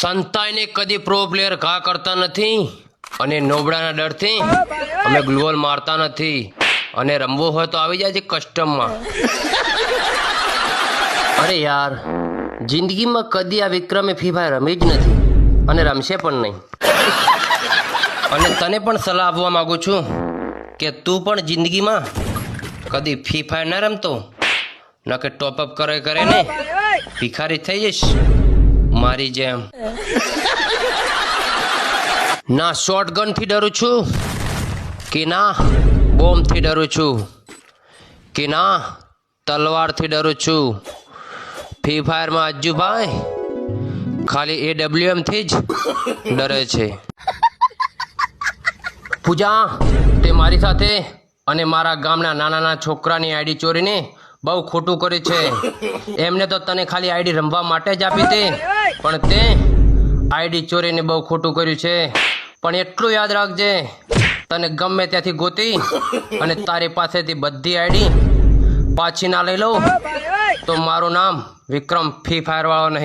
સંતાઈને કદી pro player ઘા કરતા નથી અને નોબડાના ડરથી અમે ગ્લુઅલ મારતા નથી અને રમવું હોય તો આવી જાય છે કસ્ટમમાં. અરે યાર, જિંદગીમાં કદી આ વિક્રમે ફ્રી ફાયર રમી જ નથી અને રમશે પણ નહીં. અને તને પણ સલાહ આપવા માંગુ છું કે તું પણ જિંદગીમાં કદી ફ્રી ફાયર ના રમતો, ન કે ટોપઅપ કરે ને ભિખારી થઈ જઈશ મારી જેમ. ના શોટગન થી ડરું છું કે ના બોમ્બથી ડરું છું કે ના તલવારથી ડરું છું. ફ્રી ફાયરમાં અજ્જુભાઈ ખાલી AWM થી જ ડરે છે. પૂજા, તે મારી સાથે અને મારા ગામના નાના છોકરાની આઈડી ચોરીને બહુ ખોટું કર્યું છે. એમને તો તને ખાલી આઈડી રમવા માટે જ આપી હતી, પણ તે આઈડી ચોરીને બહુ ખોટું કર્યું છે. પણ એટલું યાદ રાખજે, તને ગમે ત્યાંથી ગોતી અને તારી પાસેથી બધી આઈડી પાછી ના લઈ લઉં તો મારું નામ વિક્રમ ફ્રી ફાયર વાળો નહીં.